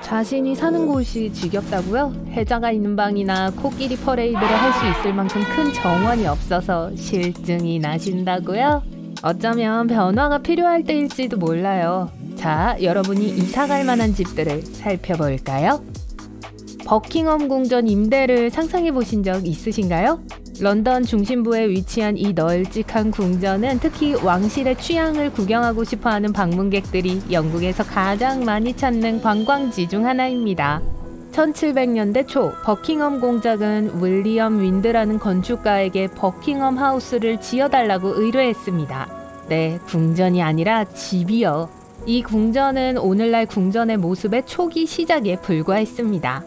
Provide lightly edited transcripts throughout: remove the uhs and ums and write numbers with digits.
자신이 사는 곳이 지겹다고요? 해자가 있는 방이나 코끼리 퍼레이드를 할 수 있을 만큼 큰 정원이 없어서 실증이 나신다고요? 어쩌면 변화가 필요할 때일지도 몰라요. 자, 여러분이 이사갈 만한 집들을 살펴볼까요? 버킹엄 궁전 임대를 상상해 보신 적 있으신가요? 런던 중심부에 위치한 이 널찍한 궁전은 특히 왕실의 취향을 구경하고 싶어하는 방문객들이 영국에서 가장 많이 찾는 관광지 중 하나입니다. 1700년대 초 버킹엄 공작은 윌리엄 윈드라는 건축가에게 버킹엄 하우스를 지어달라고 의뢰했습니다. 네, 궁전이 아니라 집이요. 이 궁전은 오늘날 궁전의 모습의 초기 시작에 불과했습니다.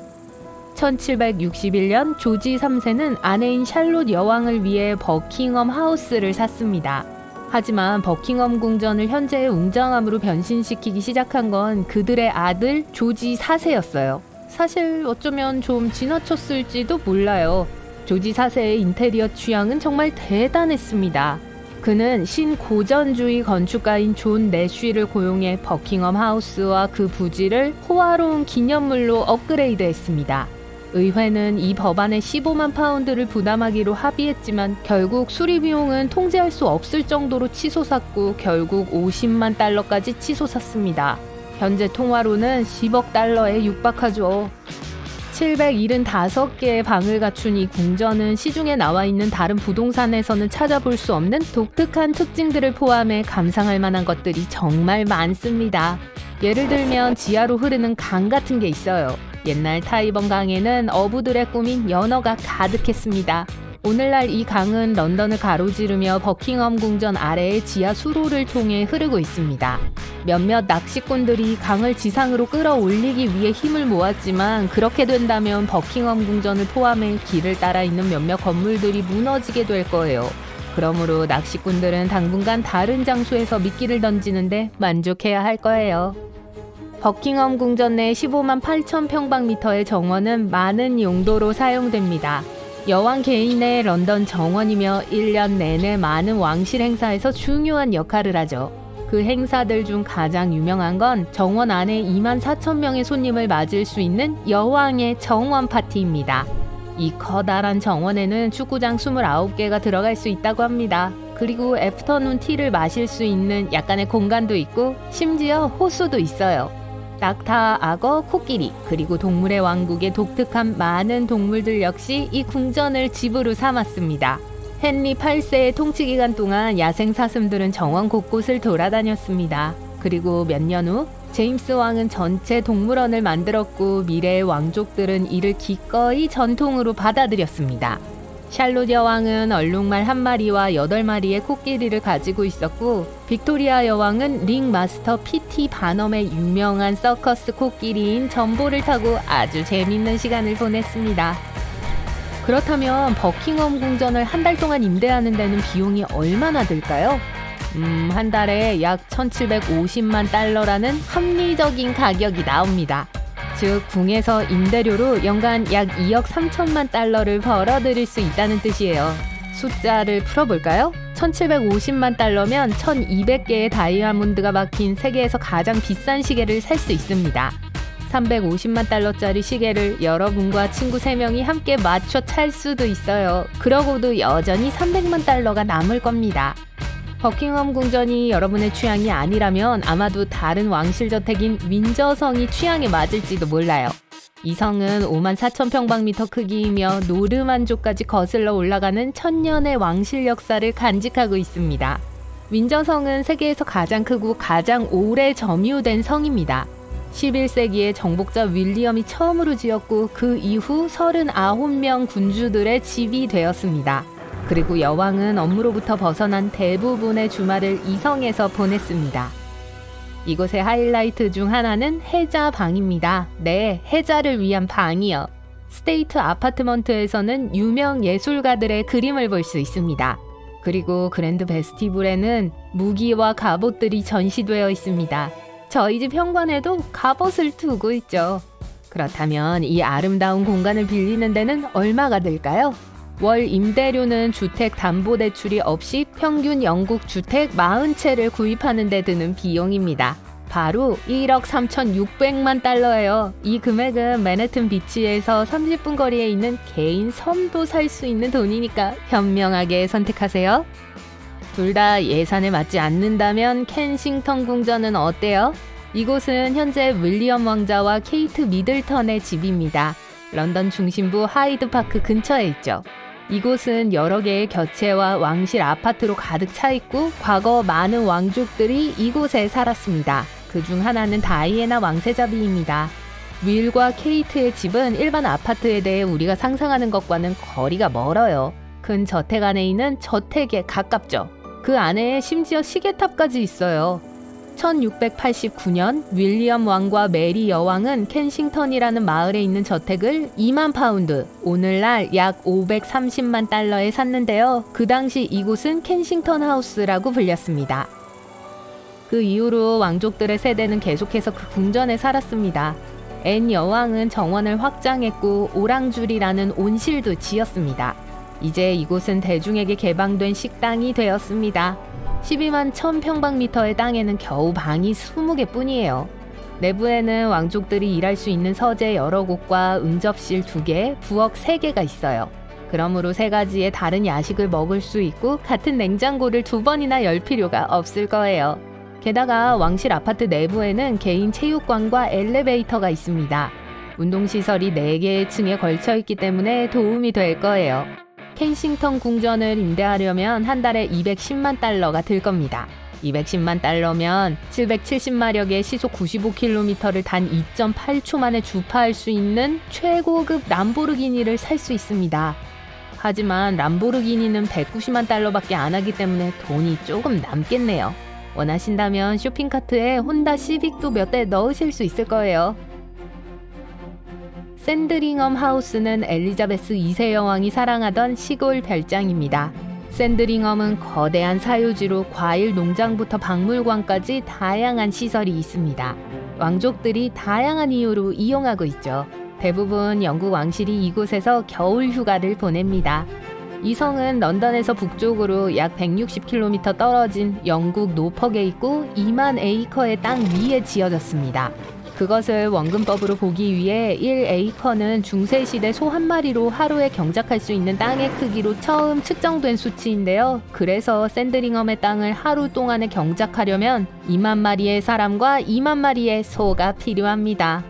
1761년 조지 3세는 아내인 샬롯 여왕을 위해 버킹엄 하우스를 샀습니다. 하지만 버킹엄 궁전을 현재의 웅장함으로 변신시키기 시작한 건 그들의 아들 조지 4세였어요. 사실 어쩌면 좀 지나쳤을지도 몰라요. 조지 4세의 인테리어 취향은 정말 대단했습니다. 그는 신고전주의 건축가인 존 내쉬를 고용해 버킹엄 하우스와 그 부지를 호화로운 기념물로 업그레이드했습니다. 의회는 이 법안에 15만 파운드를 부담하기로 합의했지만 결국 수리 비용은 통제할 수 없을 정도로 치솟았고 결국 50만 달러까지 치솟았습니다. 현재 통화로는 10억 달러에 육박하죠. 775개의 방을 갖춘 이 궁전은 시중에 나와 있는 다른 부동산에서는 찾아볼 수 없는 독특한 특징들을 포함해 감상할 만한 것들이 정말 많습니다. 예를 들면 지하로 흐르는 강 같은 게 있어요. 옛날 타이번 강에는 어부들의 꿈인 연어가 가득했습니다. 오늘날 이 강은 런던을 가로지르며 버킹엄 궁전 아래의 지하 수로를 통해 흐르고 있습니다. 몇몇 낚시꾼들이 강을 지상으로 끌어올리기 위해 힘을 모았지만 그렇게 된다면 버킹엄 궁전을 포함해 길을 따라 있는 몇몇 건물들이 무너지게 될 거예요. 그러므로 낚시꾼들은 당분간 다른 장소에서 미끼를 던지는데 만족해야 할 거예요. 버킹엄 궁전 내 15만 8천 평방미터의 정원은 많은 용도로 사용됩니다. 여왕 개인의 런던 정원이며 1년 내내 많은 왕실 행사에서 중요한 역할을 하죠. 그 행사들 중 가장 유명한 건 정원 안에 2만 4천 명의 손님을 맞을 수 있는 여왕의 정원 파티입니다. 이 커다란 정원에는 축구장 29개가 들어갈 수 있다고 합니다. 그리고 애프터눈 티를 마실 수 있는 약간의 공간도 있고 심지어 호수도 있어요. 낙타, 악어, 코끼리, 그리고 동물의 왕국의 독특한 많은 동물들 역시 이 궁전을 집으로 삼았습니다. 헨리 8세의 통치 기간 동안 야생 사슴들은 정원 곳곳을 돌아다녔습니다. 그리고 몇 년 후 제임스 왕은 전체 동물원을 만들었고 미래의 왕족들은 이를 기꺼이 전통으로 받아들였습니다. 샬롯 여왕은 얼룩말 1마리와 8마리의 코끼리를 가지고 있었고 빅토리아 여왕은 링 마스터 PT 바넘의 유명한 서커스 코끼리인 점보를 타고 아주 재밌는 시간을 보냈습니다. 그렇다면 버킹엄 궁전을 한 달 동안 임대하는 데는 비용이 얼마나 들까요? 한 달에 약 1750만 달러라는 합리적인 가격이 나옵니다. 즉 궁에서 임대료로 연간 약 2억 3천만 달러를 벌어들일 수 있다는 뜻이에요. 숫자를 풀어볼까요? 1750만 달러면 1200개의 다이아몬드가 박힌 세계에서 가장 비싼 시계를 살 수 있습니다. 350만 달러짜리 시계를 여러분과 친구 3명이 함께 맞춰 찰 수도 있어요. 그러고도 여전히 300만 달러가 남을 겁니다. 버킹엄 궁전이 여러분의 취향이 아니라면 아마도 다른 왕실 저택인 윈저성이 취향에 맞을지도 몰라요. 이 성은 5만 4천 평방미터 크기이며 노르만족까지 거슬러 올라가는 천년의 왕실 역사를 간직하고 있습니다. 윈저성은 세계에서 가장 크고 가장 오래 점유된 성입니다. 11세기에 정복자 윌리엄이 처음으로 지었고 그 이후 39명 군주들의 집이 되었습니다. 그리고 여왕은 업무로부터 벗어난 대부분의 주말을 이 성에서 보냈습니다. 이곳의 하이라이트 중 하나는 해자 방입니다. 네, 해자를 위한 방이요. 스테이트 아파트먼트에서는 유명 예술가들의 그림을 볼 수 있습니다. 그리고 그랜드 베스티블에는 무기와 갑옷들이 전시되어 있습니다. 저희 집 현관에도 갑옷을 두고 있죠. 그렇다면 이 아름다운 공간을 빌리는 데는 얼마가 들까요? 월 임대료는 주택담보대출이 없이 평균 영국 주택 40채를 구입하는 데 드는 비용입니다. 바로 1억 3,600만 달러예요. 이 금액은 맨해튼 비치에서 30분 거리에 있는 개인 섬도 살 수 있는 돈이니까 현명하게 선택하세요. 둘 다 예산에 맞지 않는다면 켄싱턴 궁전은 어때요? 이곳은 현재 윌리엄 왕자와 케이트 미들턴의 집입니다. 런던 중심부 하이드파크 근처에 있죠. 이곳은 여러 개의 격체와 왕실 아파트로 가득 차 있고 과거 많은 왕족들이 이곳에 살았습니다. 그중 하나는 다이애나 왕세자비입니다. 윌과 케이트의 집은 일반 아파트에 대해 우리가 상상하는 것과는 거리가 멀어요. 큰 저택 안에 있는 저택에 가깝죠. 그 안에 심지어 시계탑까지 있어요. 1689년 윌리엄 왕과 메리 여왕은 켄싱턴이라는 마을에 있는 저택을 2만 파운드, 오늘날 약 530만 달러에 샀는데요. 그 당시 이곳은 켄싱턴 하우스라고 불렸습니다. 그 이후로 왕족들의 세대는 계속해서 그 궁전에 살았습니다. 앤 여왕은 정원을 확장했고 오랑줄이라는 온실도 지었습니다. 이제 이곳은 대중에게 개방된 식당이 되었습니다. 12만 1000평방미터의 땅에는 겨우 방이 20개 뿐이에요. 내부에는 왕족들이 일할 수 있는 서재 여러 곳과 응접실 2개, 부엌 3개가 있어요. 그러므로 3가지의 다른 야식을 먹을 수 있고 같은 냉장고를 2번이나 열 필요가 없을 거예요. 게다가 왕실 아파트 내부에는 개인 체육관과 엘리베이터가 있습니다. 운동시설이 4개의 층에 걸쳐있기 때문에 도움이 될 거예요. 켄싱턴 궁전을 임대하려면 한 달에 210만 달러가 들 겁니다. 210만 달러면 770마력의 시속 95km를 단 2.8초 만에 주파할 수 있는 최고급 람보르기니를 살 수 있습니다. 하지만 람보르기니는 190만 달러밖에 안 하기 때문에 돈이 조금 남겠네요. 원하신다면 쇼핑카트에 혼다 시빅도 몇 대 넣으실 수 있을 거예요. 샌드링엄 하우스는 엘리자베스 2세 여왕이 사랑하던 시골 별장입니다. 샌드링엄은 거대한 사유지로 과일 농장부터 박물관까지 다양한 시설이 있습니다. 왕족들이 다양한 이유로 이용하고 있죠. 대부분 영국 왕실이 이곳에서 겨울 휴가를 보냅니다. 이 성은 런던에서 북쪽으로 약 160km 떨어진 영국 노퍽에 있고 2만 에이커의 땅 위에 지어졌습니다. 그것을 원근법으로 보기 위해 1에이커는 중세시대 소 한 마리로 하루에 경작할 수 있는 땅의 크기로 처음 측정된 수치인데요. 그래서 샌드링엄의 땅을 하루 동안에 경작하려면 2만 마리의 사람과 2만 마리의 소가 필요합니다.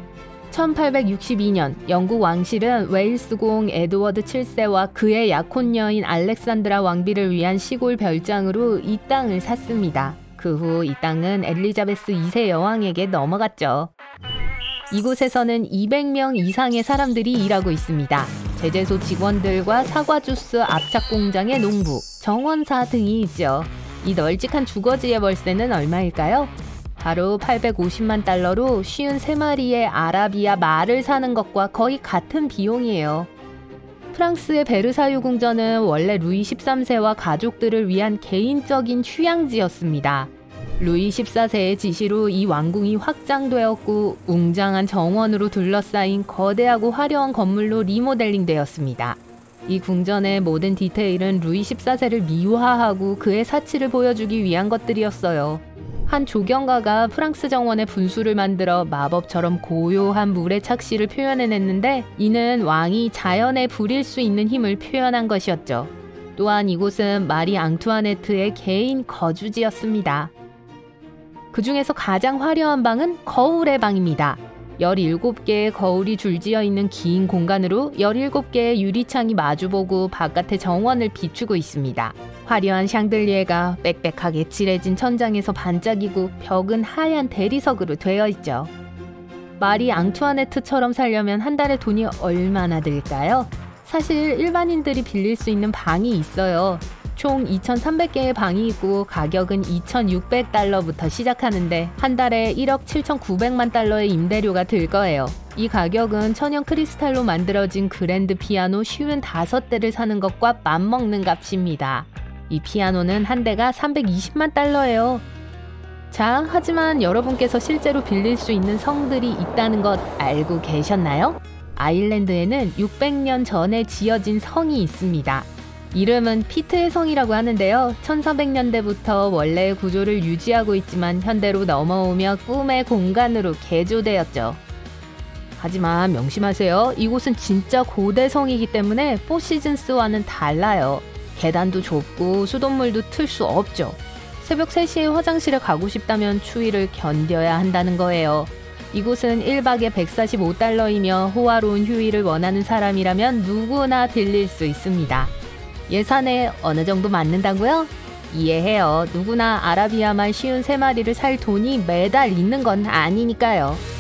1862년 영국 왕실은 웨일스 공 에드워드 7세와 그의 약혼 여인 알렉산드라 왕비를 위한 시골 별장으로 이 땅을 샀습니다. 그 후 이 땅은 엘리자베스 2세 여왕에게 넘어갔죠. 이곳에서는 200명 이상의 사람들이 일하고 있습니다. 제재소 직원들과 사과주스 압착 공장의 농부, 정원사 등이 있죠. 이 널찍한 주거지의 월세는 얼마일까요? 바로 850만 달러로 53마리의 아라비아 말을 사는 것과 거의 같은 비용이에요. 프랑스의 베르사유 궁전은 원래 루이 13세와 가족들을 위한 개인적인 휴양지였습니다. 루이 14세의 지시로 이 왕궁이 확장되었고 웅장한 정원으로 둘러싸인 거대하고 화려한 건물로 리모델링 되었습니다. 이 궁전의 모든 디테일은 루이 14세를 미화하고 그의 사치를 보여주기 위한 것들이었어요. 한 조경가가 프랑스 정원의 분수를 만들어 마법처럼 고요한 물의 착시를 표현해냈는데 이는 왕이 자연에 부릴 수 있는 힘을 표현한 것이었죠. 또한 이곳은 마리 앙투아네트의 개인 거주지였습니다. 그 중에서 가장 화려한 방은 거울의 방입니다. 17개의 거울이 줄지어 있는 긴 공간으로 17개의 유리창이 마주보고 바깥의 정원을 비추고 있습니다. 화려한 샹들리에가 빽빽하게 칠해진 천장에서 반짝이고 벽은 하얀 대리석으로 되어 있죠. 마리 앙투아네트처럼 살려면 한 달에 돈이 얼마나 들까요? 사실 일반인들이 빌릴 수 있는 방이 있어요. 총 2,300개의 방이 있고 가격은 2,600달러부터 시작하는데 한 달에 1억 7,900만 달러의 임대료가 들 거예요. 이 가격은 천연 크리스탈로 만들어진 그랜드 피아노 55대를 사는 것과 맞먹는 값입니다. 이 피아노는 한 대가 320만 달러예요. 자, 하지만 여러분께서 실제로 빌릴 수 있는 성들이 있다는 것 알고 계셨나요? 아일랜드에는 600년 전에 지어진 성이 있습니다. 이름은 피트의 성이라고 하는데요. 1400년대부터 원래의 구조를 유지하고 있지만 현대로 넘어오며 꿈의 공간으로 개조되었죠. 하지만 명심하세요. 이곳은 진짜 고대 성이기 때문에 포시즌스와는 달라요. 계단도 좁고 수돗물도 틀 수 없죠. 새벽 3시에 화장실에 가고 싶다면 추위를 견뎌야 한다는 거예요. 이곳은 1박에 145달러이며 호화로운 휴일을 원하는 사람이라면 누구나 빌릴 수 있습니다. 예산에 어느 정도 맞는다고요? 이해해요. 누구나 아라비아말 쉬운 3마리를 살 돈이 매달 있는 건 아니니까요.